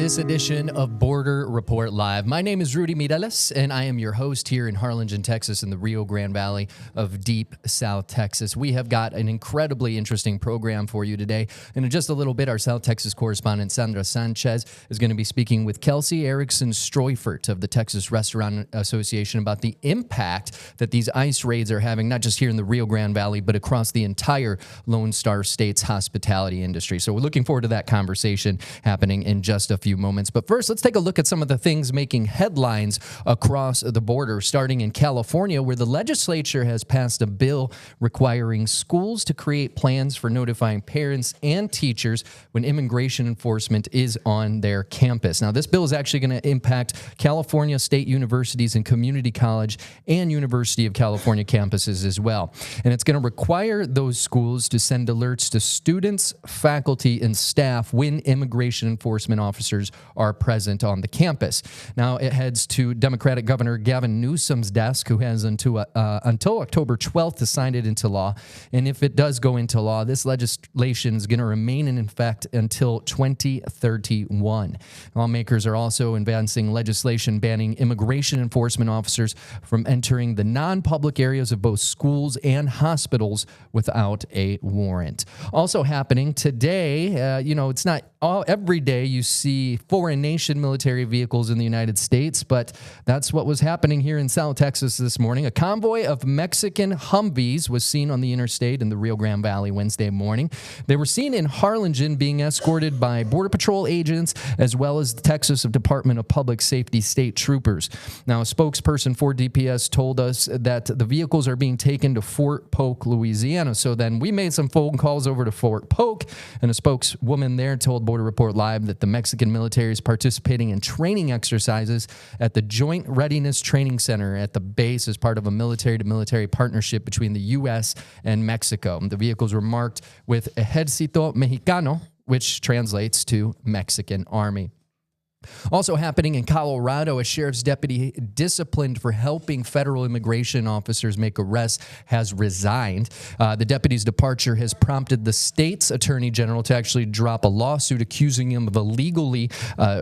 this edition of Border Report Live. My name is Rudy Mireles, and I am your host here in Harlingen, Texas, in the Rio Grande Valley of deep South Texas. We have got an incredibly interesting program for you today. And in just a little bit, our South Texas correspondent, Sandra Sanchez, is going to be speaking with Kelsey Erickson Streufert of the Texas Restaurant Association about the impact that these ICE raids are having, not just here in the Rio Grande Valley, but across the entire Lone Star State's hospitality industry. So we're looking forward to that conversation happening in just a few moments. But first, let's take a look at some of the things making headlines across the border, starting in California, where the legislature has passed a bill requiring schools to create plans for notifying parents and teachers when immigration enforcement is on their campus. Now, this bill is actually going to impact California State Universities and Community College and University of California campuses as well. And it's going to require those schools to send alerts to students, faculty, and staff when immigration enforcement officers are present on the campus. Now, it heads to Democratic Governor Gavin Newsom's desk, who has until October 12th to sign it into law. And if it does go into law, this legislation is going to remain in effect until 2031. Lawmakers are also advancing legislation banning immigration enforcement officers from entering the non-public areas of both schools and hospitals without a warrant. Also happening today, it's not every day you see foreign nation military vehicles in the United States, but that's what was happening here in South Texas this morning. A convoy of Mexican Humvees was seen on the interstate in the Rio Grande Valley Wednesday morning. They were seen in Harlingen being escorted by Border Patrol agents as well as the Texas Department of Public Safety state troopers. Now, a spokesperson for DPS told us that the vehicles are being taken to Fort Polk, Louisiana. So then we made some phone calls over to Fort Polk, and a spokeswoman there told Border Report Live that the Mexican military is participating in training exercises at the Joint Readiness Training Center at the base as part of a military-to-military partnership between the U.S. and Mexico. The vehicles were marked with Ejército Mexicano, which translates to Mexican Army. Also happening in Colorado, a sheriff's deputy disciplined for helping federal immigration officers make arrests has resigned. The deputy's departure has prompted the state's attorney general to actually drop a lawsuit accusing him of illegally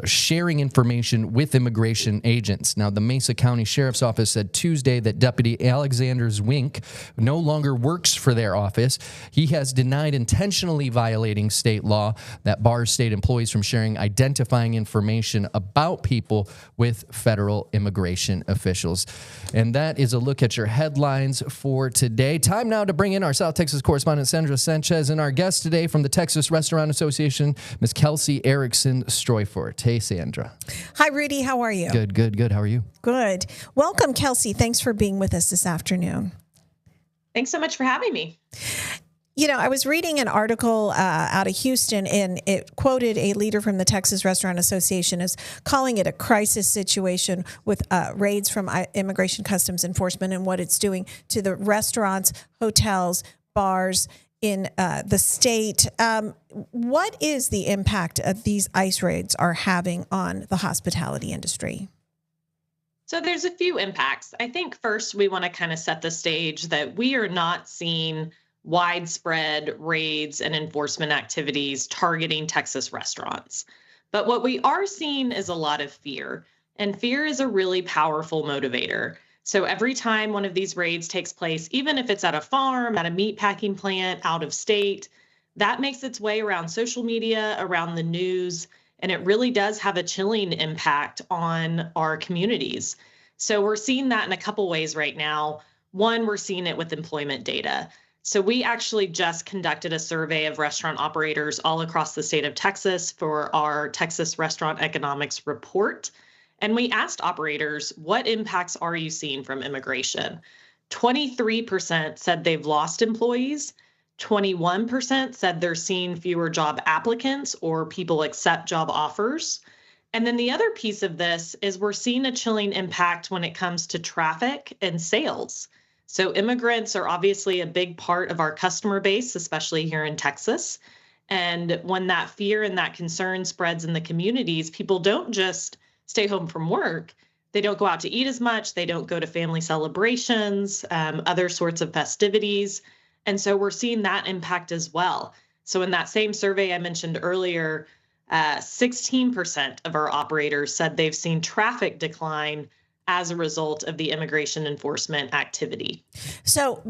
sharing information with immigration agents. Now, the Mesa County Sheriff's Office said Tuesday that Deputy Alexander Zwink no longer works for their office. He has denied intentionally violating state law that bars state employees from sharing identifying information about people with federal immigration officials. And that is a look at your headlines for today. Time now to bring in our South Texas correspondent, Sandra Sanchez, and our guest today from the Texas Restaurant Association, Ms. Kelsey Erickson Streufert. Hey, Sandra. Hi, Rudy. How are you? Good. How are you? Good. Welcome, Kelsey. Thanks for being with us this afternoon. Thanks so much for having me. I was reading an article out of Houston, and it quoted a leader from the Texas Restaurant Association as calling it a crisis situation with raids from Immigration Customs Enforcement and what it's doing to the restaurants, hotels, bars in the state. What is the impact of these ICE raids are having on the hospitality industry? So there's a few impacts. I think first we want to kind of set the stage that we are not seeing widespread raids and enforcement activities targeting Texas restaurants. But what we are seeing is a lot of fear, and fear is a really powerful motivator. So every time one of these raids takes place, even if it's at a farm, at a meat packing plant, out of state, that makes its way around social media, around the news, and it really does have a chilling impact on our communities. So we're seeing that in a couple ways right now. One, we're seeing it with employment data. So we actually just conducted a survey of restaurant operators all across the state of Texas for our Texas Restaurant Economics Report. And we asked operators, what impacts are you seeing from immigration? 23% said they've lost employees. 21% said they're seeing fewer job applicants or people accept job offers. And then the other piece of this is we're seeing a chilling impact when it comes to traffic and sales. So immigrants are obviously a big part of our customer base, especially here in Texas. And when that fear and that concern spreads in the communities, people don't just stay home from work. They don't go out to eat as much. They don't go to family celebrations, other sorts of festivities. And so we're seeing that impact as well. So in that same survey I mentioned earlier, 16% of our operators said they've seen traffic decline as a result of the immigration enforcement activity. So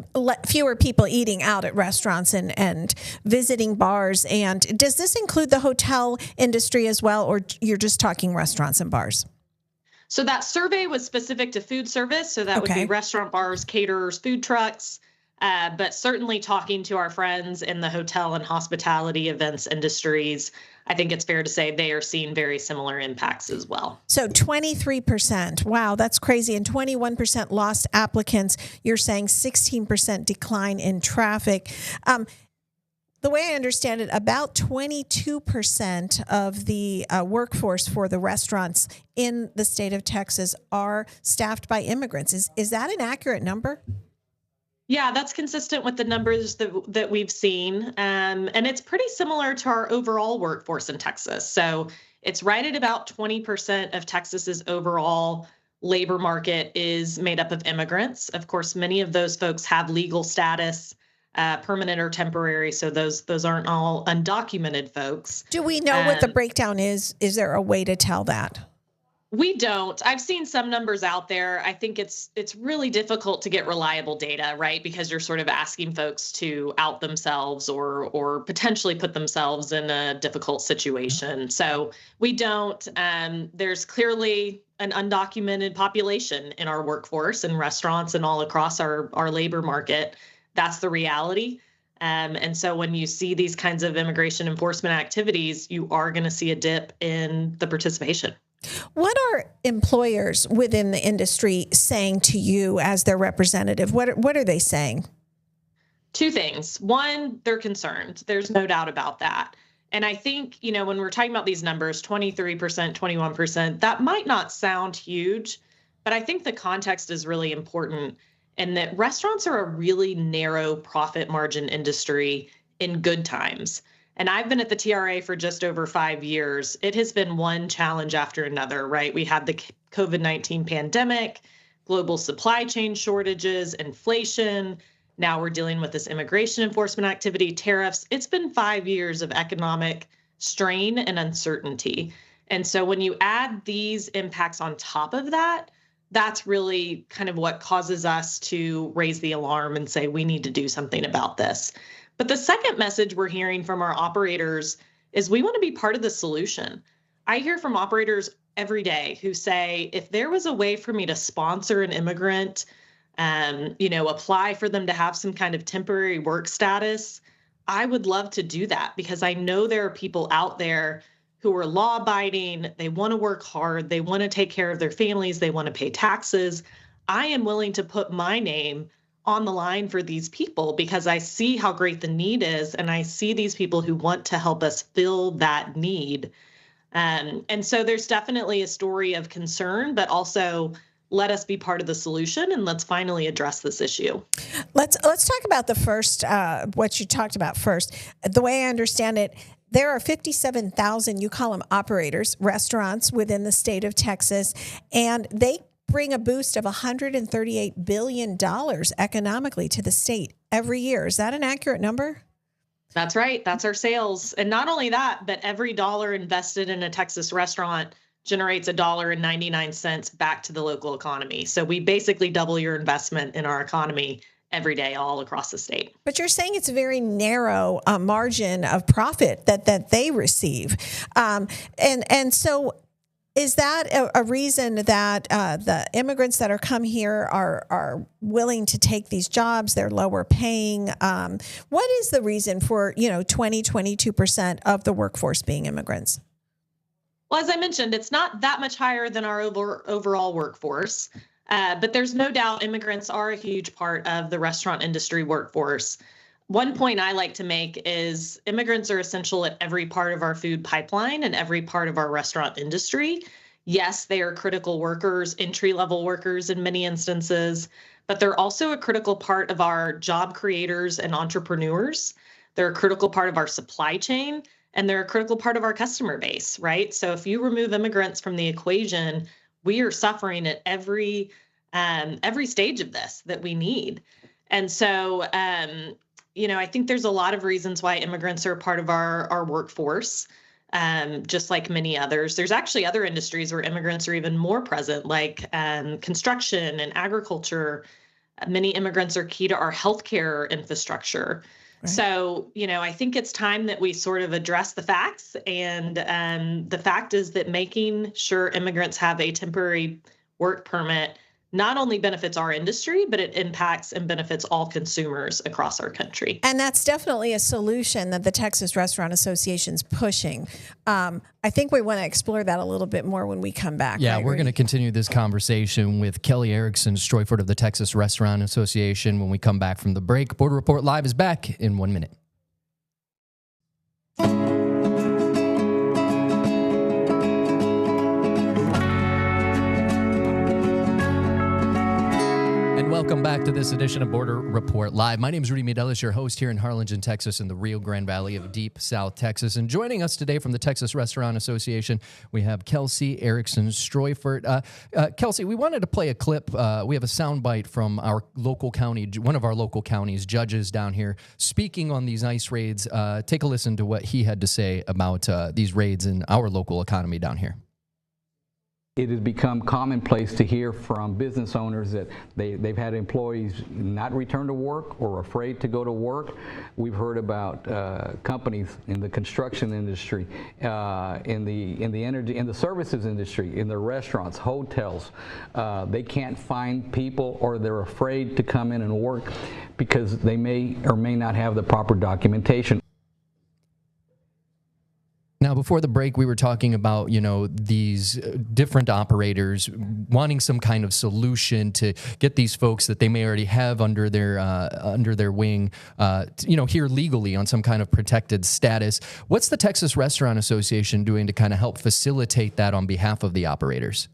fewer people eating out at restaurants and visiting bars. And does this include the hotel industry as well, or you're just talking restaurants and bars? So that survey was specific to food service. So that would be restaurant, bars, caterers, food trucks. But certainly talking to our friends in the hotel and hospitality events industries, I think it's fair to say they are seeing very similar impacts as well. So 23%. Wow, that's crazy. And 21% lost applicants. You're saying 16% decline in traffic. The way I understand it, about 22% of the workforce for the restaurants in the state of Texas are staffed by immigrants. Is that an accurate number? Yeah, that's consistent with the numbers that we've seen. And it's pretty similar to our overall workforce in Texas. So it's right at about 20% of Texas's overall labor market is made up of immigrants. Of course, many of those folks have legal status, permanent or temporary. So those aren't all undocumented folks. Do we know what the breakdown is? Is there a way to tell that? We don't. I've seen some numbers out there. I think it's really difficult to get reliable data, right? Because you're sort of asking folks to out themselves or potentially put themselves in a difficult situation. So we don't. There's clearly an undocumented population in our workforce and restaurants and all across our labor market. That's the reality. And so when you see these kinds of immigration enforcement activities, you are going to see a dip in the participation. What are employers within the industry saying to you as their representative? What are they saying? Two things. One, they're concerned. There's no doubt about that. And I think, when we're talking about these numbers, 23%, 21%, that might not sound huge, but I think the context is really important in that restaurants are a really narrow profit margin industry in good times. And I've been at the TRA for just over 5 years. It has been one challenge after another, right? We had the COVID-19 pandemic, global supply chain shortages, inflation. Now we're dealing with this immigration enforcement activity, tariffs. It's been 5 years of economic strain and uncertainty. And so when you add these impacts on top of that, that's really kind of what causes us to raise the alarm and say we need to do something about this. But the second message we're hearing from our operators is we want to be part of the solution. I hear from operators every day who say, if there was a way for me to sponsor an immigrant, apply for them to have some kind of temporary work status, I would love to do that because I know there are people out there who are law abiding. They want to work hard. They want to take care of their families. They want to pay taxes. I am willing to put my name on the line for these people because I see how great the need is. And I see these people who want to help us fill that need. And so there's definitely a story of concern, but also let us be part of the solution and let's finally address this issue. Let's talk about the first, what you talked about first. The way I understand it, there are 57,000, you call them operators, restaurants within the state of Texas, and they bring a boost of $138 billion economically to the state every year. Is that an accurate number? That's right. That's our sales. And not only that, but every dollar invested in a Texas restaurant generates $1.99 back to the local economy. So we basically double your investment in our economy every day all across the state. But you're saying it's a very narrow margin of profit that they receive. And so is that a reason that the immigrants that are come here are willing to take these jobs? They're lower paying. What is the reason for, 22% of the workforce being immigrants? Well, as I mentioned, it's not that much higher than our overall workforce, but there's no doubt immigrants are a huge part of the restaurant industry workforce. One point I like to make is immigrants are essential at every part of our food pipeline and every part of our restaurant industry. Yes, they are critical workers, entry-level workers in many instances, but they're also a critical part of our job creators and entrepreneurs. They're a critical part of our supply chain, and they're a critical part of our customer base, right? So if you remove immigrants from the equation, we are suffering at every stage of this that we need. And so, I think there's a lot of reasons why immigrants are a part of our workforce. just like many others. There's actually other industries where immigrants are even more present, like construction and agriculture. Many immigrants are key to our healthcare infrastructure. Right. So, I think it's time that we sort of address the facts. And the fact is that making sure immigrants have a temporary work permit not only benefits our industry, but it impacts and benefits all consumers across our country. And that's definitely a solution that the Texas Restaurant Association's pushing. I think we want to explore that a little bit more when we come back. Yeah, right, we're Rudy? going to continue this conversation with Kelsey Erickson Streufert of the Texas Restaurant Association when we come back from the break. Border Report Live is back in 1 minute. Welcome back to this edition of Border Report Live. My name is Rudy Mireles, your host here in Harlingen, Texas, in the Rio Grande Valley of deep South Texas. And joining us today from the Texas Restaurant Association, we have Kelsey Erickson Streufert. Kelsey, we wanted to play a clip. We have a soundbite from our local county, one of our local counties, judges down here, speaking on these ICE raids. Take a listen to what he had to say about these raids in our local economy down here. It has become commonplace to hear from business owners that they've had employees not return to work or afraid to go to work. We've heard about companies in the construction industry, in the energy, in the services industry, in the restaurants, hotels. They can't find people, or they're afraid to come in and work because they may or may not have the proper documentation. Now, before the break, we were talking about, these different operators wanting some kind of solution to get these folks that they may already have under their wing, here legally on some kind of protected status. What's the Texas Restaurant Association doing to kind of help facilitate that on behalf of the operators?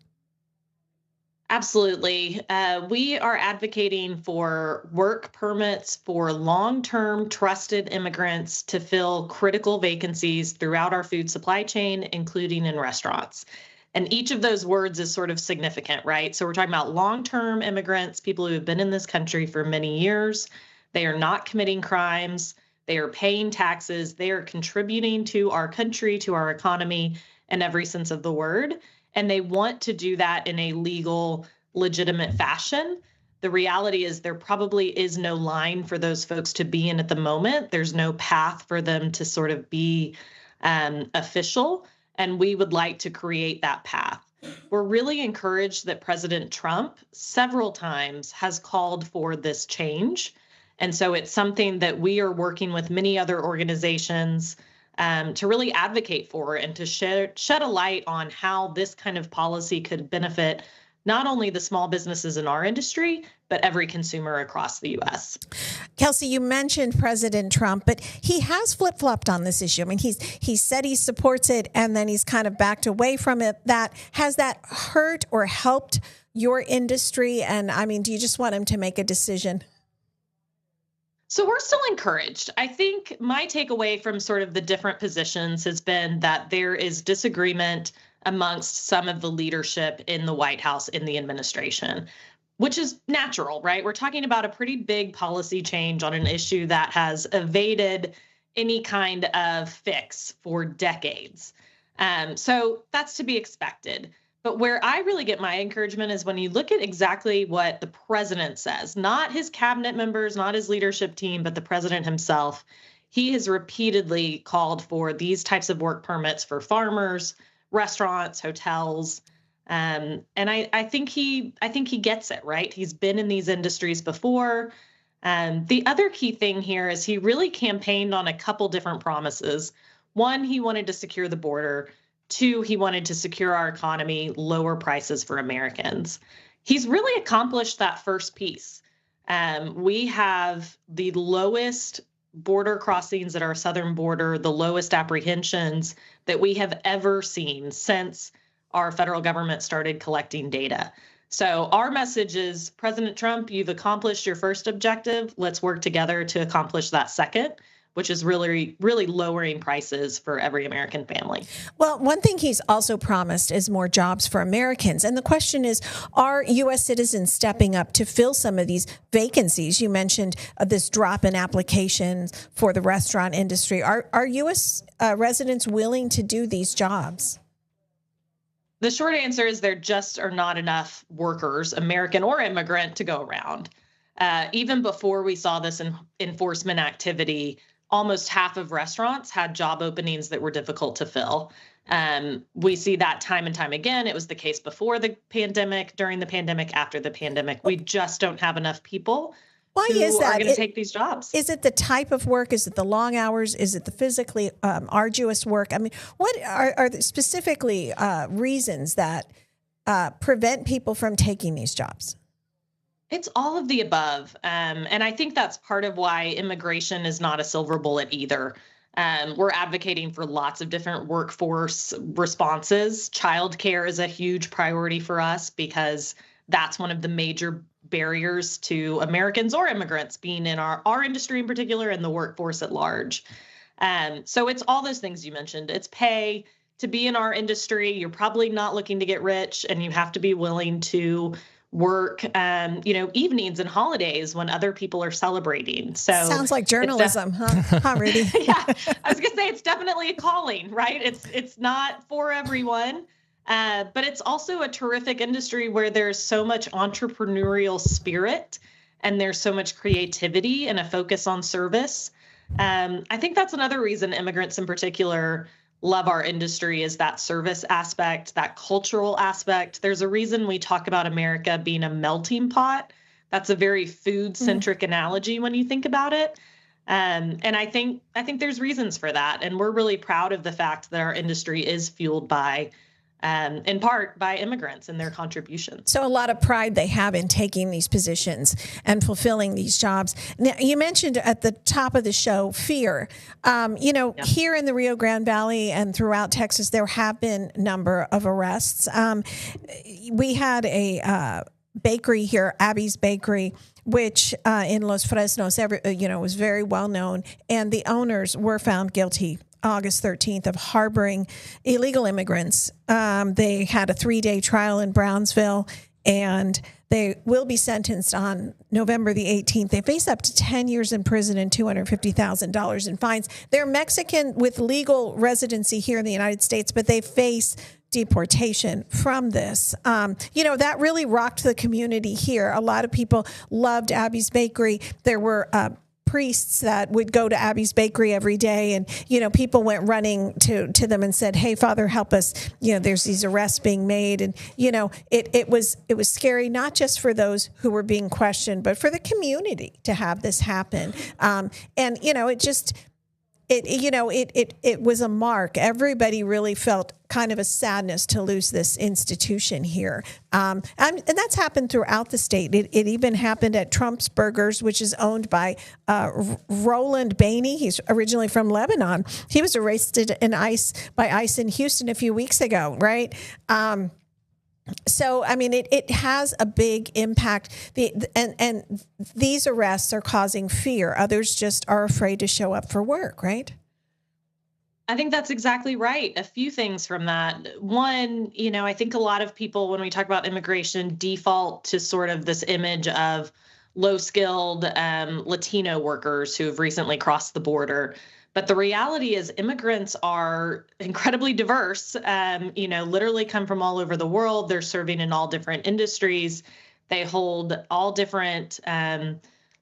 Absolutely. We are advocating for work permits for long-term trusted immigrants to fill critical vacancies throughout our food supply chain, including in restaurants. And each of those words is sort of significant, right? So we're talking about long-term immigrants, people who have been in this country for many years. They are not committing crimes. They are paying taxes. They are contributing to our country, to our economy in every sense of the word. And they want to do that in a legal, legitimate fashion. The reality is there probably is no line for those folks to be in at the moment. There's no path for them to sort of be official. And we would like to create that path. We're really encouraged that President Trump several times has called for this change. And so it's something that we are working with many other organizations to really advocate for and to shed a light on how this kind of policy could benefit not only the small businesses in our industry, but every consumer across the U.S. Kelsey, you mentioned President Trump, but he has flip-flopped on this issue. I mean, he said he supports it, and then he's kind of backed away from it. Has that hurt or helped your industry? And I mean, do you just want him to make a decision? So we're still encouraged. I think my takeaway from sort of the different positions has been that there is disagreement amongst some of the leadership in the White House, in the administration, which is natural, right? We're talking about a pretty big policy change on an issue that has evaded any kind of fix for decades. So that's to be expected. But where I really get my encouragement is when you look at exactly what the president says, not his cabinet members, not his leadership team, but the president himself. He has repeatedly called for these types of work permits for farmers, restaurants, hotels. And I think he gets it, right? He's been in these industries before. The other key thing here is he really campaigned on a couple different promises. One, he wanted to secure the border. Two, he wanted to secure our economy, lower prices for Americans. He's really accomplished that first piece. We have the lowest border crossings at our southern border, the lowest apprehensions that we have ever seen since our federal government started collecting data. So our message is, President Trump, you've accomplished your first objective. Let's work together to accomplish that second. which is really, really lowering prices for every American family. Well, one thing he's also promised is more jobs for Americans. And the question is, are U.S. citizens stepping up to fill some of these vacancies? You mentioned this drop in applications for the restaurant industry. Are U.S. Residents willing to do these jobs? The short answer is there just are not enough workers, American or immigrant, to go around. Even before we saw this enforcement activity, almost half of restaurants had job openings that were difficult to fill. We see that time and time again. It was the case before the pandemic, during the pandemic, after the pandemic. We just don't have enough people who are going to take these jobs. Is it the type of work? Is it the long hours? Is it the physically arduous work? I mean, what are the specifically reasons that prevent people from taking these jobs? It's all of the above. And I think that's part of why immigration is not a silver bullet either. We're advocating for lots of different workforce responses. Childcare is a huge priority for us because that's one of the major barriers to Americans or immigrants being in our industry in particular and the workforce at large. So it's all those things you mentioned. It's pay. To be in our industry, you're probably not looking to get rich, and you have to be willing to work, evenings and holidays when other people are celebrating. So sounds like journalism, huh, Rudy? Yeah, I was gonna say it's definitely a calling, right? It's not for everyone, but it's also a terrific industry where there's so much entrepreneurial spirit and there's so much creativity and a focus on service. I think that's another reason immigrants in particular love our industry, is that service aspect, that cultural aspect. There's a reason we talk about America being a melting pot. That's a very food-centric analogy when you think about it. And I think there's reasons for that. And we're really proud of the fact that our industry is fueled by, in part, by immigrants and their contributions. So a lot of pride they have in taking these positions and fulfilling these jobs. Now, you mentioned at the top of the show, fear. Here in the Rio Grande Valley and throughout Texas, there have been a number of arrests. We had a bakery here, Abby's Bakery, which in Los Fresnos, was very well known, and the owners were found guilty August 13th of harboring illegal immigrants. They had a 3-day trial in Brownsville, and they will be sentenced on November the 18th. They face up to 10 years in prison and $250,000 in fines. They're Mexican with legal residency here in the United States, but they face deportation from this. That really rocked the community here. A lot of people loved Abby's Bakery. There were priests that would go to Abby's Bakery every day, and people went running to them and said, "Hey, Father, help us! There's these arrests being made." And it was scary, not just for those who were being questioned, but for the community to have this happen. It was a mark. Everybody really felt kind of a sadness to lose this institution here. And that's happened throughout the state. It even happened at Trump's Burgers, which is owned by Roland Bainey. He's originally from Lebanon. He was arrested by ICE in Houston a few weeks ago, right? So, it has a big impact. And these arrests are causing fear. Others just are afraid to show up for work, right? I think that's exactly right. A few things from that. One, I think a lot of people, when we talk about immigration, default to sort of this image of low-skilled Latino workers who have recently crossed the border. But the reality is immigrants are incredibly diverse, literally come from all over the world. They're serving in all different industries. They hold all different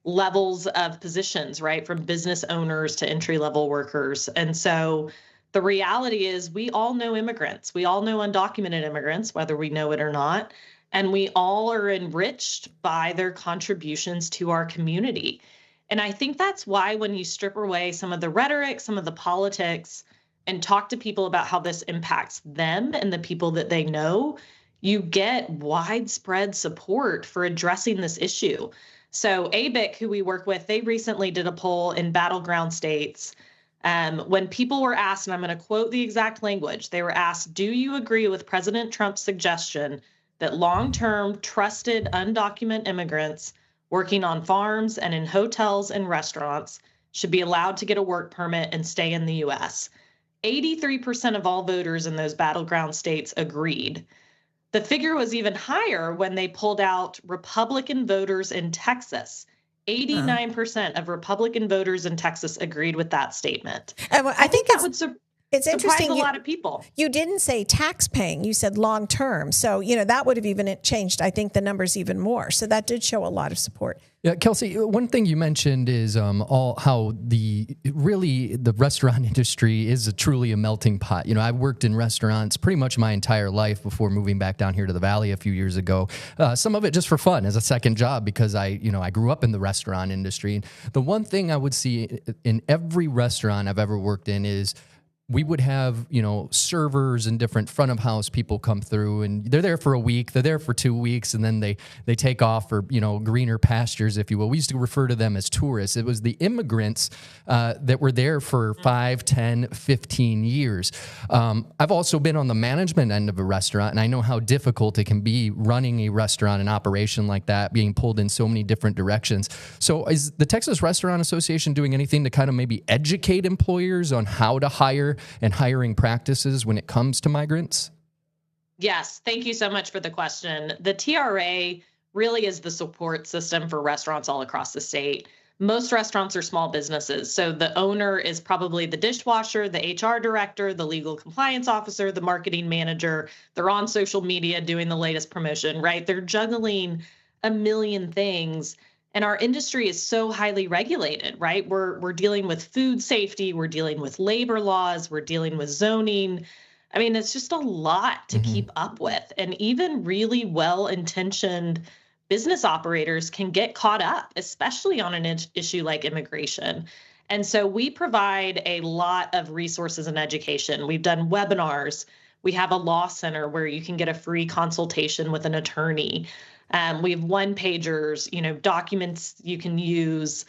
levels of positions, right, from business owners to entry-level workers. And so the reality is we all know immigrants. We all know undocumented immigrants, whether we know it or not. And we all are enriched by their contributions to our community. And I think that's why when you strip away some of the rhetoric, some of the politics, and talk to people about how this impacts them and the people that they know, you get widespread support for addressing this issue. So ABIC, who we work with, they recently did a poll in battleground states. When people were asked, and I'm going to quote the exact language, they were asked, "Do you agree with President Trump's suggestion that long-term trusted undocumented immigrants working on farms and in hotels and restaurants should be allowed to get a work permit and stay in the U.S. 83% of all voters in those battleground states agreed. The figure was even higher when they pulled out Republican voters in Texas. 89% of Republican voters in Texas agreed with that statement. I think that would it's interesting. Surprise a lot of people. You didn't say tax paying. You said long term. So, that would have even changed, I think, the numbers even more. So that did show a lot of support. Yeah, Kelsey, one thing you mentioned is how the restaurant industry is truly a melting pot. I've worked in restaurants pretty much my entire life before moving back down here to the Valley a few years ago. Some of it just for fun as a second job because I grew up in the restaurant industry. And the one thing I would see in every restaurant I've ever worked in is we would have, servers and different front of house people come through, and they're there for a week, they're there for 2 weeks, and then they take off for, greener pastures, if you will. We used to refer to them as tourists. It was the immigrants that were there for 5, 10, 15 years. I've also been on the management end of a restaurant, and I know how difficult it can be running a restaurant, an operation like that, being pulled in so many different directions. So is the Texas Restaurant Association doing anything to kind of maybe educate employers on how to hire and hiring practices when it comes to migrants? Yes, thank you so much for the question. The TRA really is the support system for restaurants all across the state. Most restaurants are small businesses, so the owner is probably the dishwasher, the HR director, the legal compliance officer, the marketing manager. They're on social media doing the latest promotion, right? They're juggling a million things. And our industry is so highly regulated, right? We're dealing with food safety, we're dealing with labor laws, we're dealing with zoning. I mean, it's just a lot to keep up with. And even really well-intentioned business operators can get caught up, especially on an issue like immigration. And so we provide a lot of resources and education. We've done webinars. We have a law center where you can get a free consultation with an attorney. We have one-pagers, documents you can use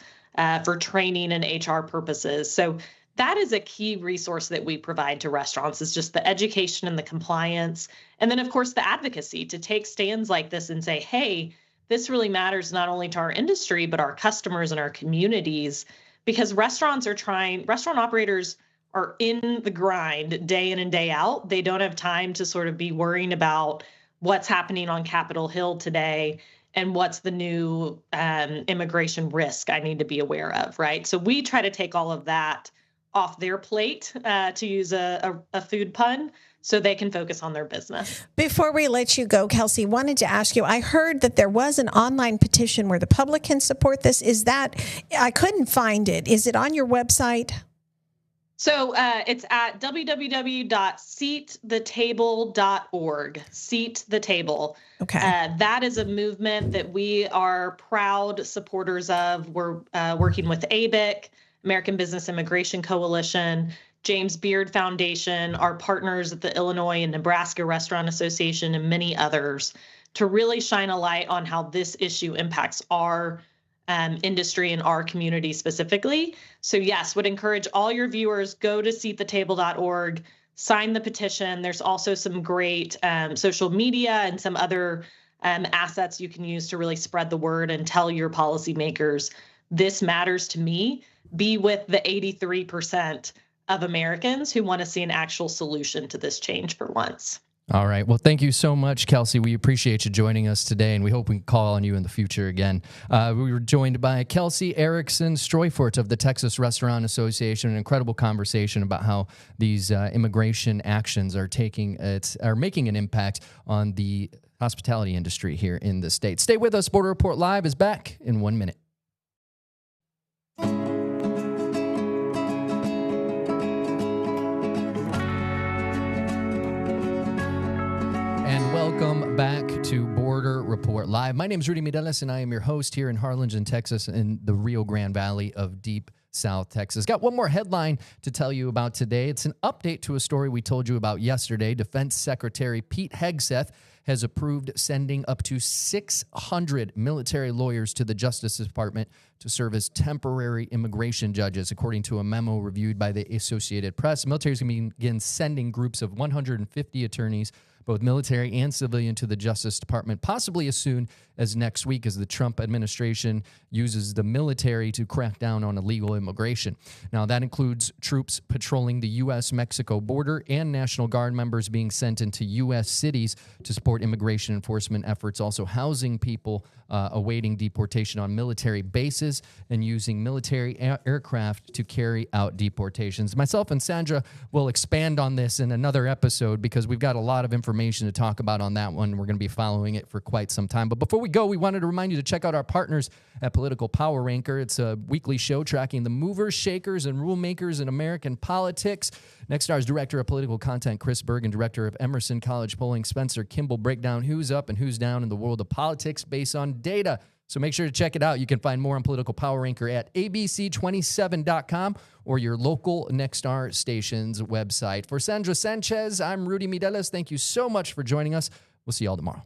for training and HR purposes. So that is a key resource that we provide to restaurants, is just the education and the compliance. And then, of course, the advocacy to take stands like this and say, hey, this really matters not only to our industry, but our customers and our communities, because restaurant operators are in the grind day in and day out. They don't have time to sort of be worrying about what's happening on Capitol Hill today and what's the new immigration risk I need to be aware of, right? So we try to take all of that off their plate, to use a food pun, so they can focus on their business. Before we let you go, Kelsey, wanted to ask you, I heard that there was an online petition where the public can support this. I couldn't find it. Is it on your website? So it's at www.seatthetable.org. Seat the Table. Okay. That is a movement that we are proud supporters of. We're working with ABIC, American Business Immigration Coalition, James Beard Foundation, our partners at the Illinois and Nebraska Restaurant Association, and many others, to really shine a light on how this issue impacts our industry and our community specifically. So yes, would encourage all your viewers, go to seatthetable.org, sign the petition. There's also some great social media and some other assets you can use to really spread the word and tell your policymakers, this matters to me. Be with the 83% of Americans who want to see an actual solution to this change for once. All right. Well, thank you so much, Kelsey. We appreciate you joining us today, and we hope we can call on you in the future again. We were joined by Kelsey Erickson Streufert of the Texas Restaurant Association. An incredible conversation about how these immigration actions are making an impact on the hospitality industry here in the state. Stay with us. Border Report Live is back in 1 minute. Welcome back to Border Report Live. My name is Rudy Mireles, and I am your host here in Harlingen, Texas, in the Rio Grande Valley of deep South Texas. Got one more headline to tell you about today. It's an update to a story we told you about yesterday. Defense Secretary Pete Hegseth has approved sending up to 600 military lawyers to the Justice Department to serve as temporary immigration judges, according to a memo reviewed by the Associated Press. The military is going to begin sending groups of 150 attorneys both military and civilian, to the Justice Department, possibly as soon as next week, as the Trump administration uses the military to crack down on illegal immigration. Now, that includes troops patrolling the U.S.-Mexico border and National Guard members being sent into U.S. cities to support immigration enforcement efforts, also housing people awaiting deportation on military bases and using military aircraft to carry out deportations. Myself and Sandra will expand on this in another episode because we've got a lot of information to talk about on that one. We're going to be following it for quite some time. But before we go, we wanted to remind you to check out our partners at Political Power Ranker. It's a weekly show tracking the movers, shakers, and rule makers in American politics. Next Star's Director of Political Content, Chris Berg, and Director of Emerson College Polling, Spencer Kimball, break down who's up and who's down in the world of politics based on data. So make sure to check it out. You can find more on Political Power Ranker at abc27.com or your local Next Star station's website. For Sandra Sanchez, I'm Rudy Mireles. Thank you so much for joining us. We'll see you all tomorrow.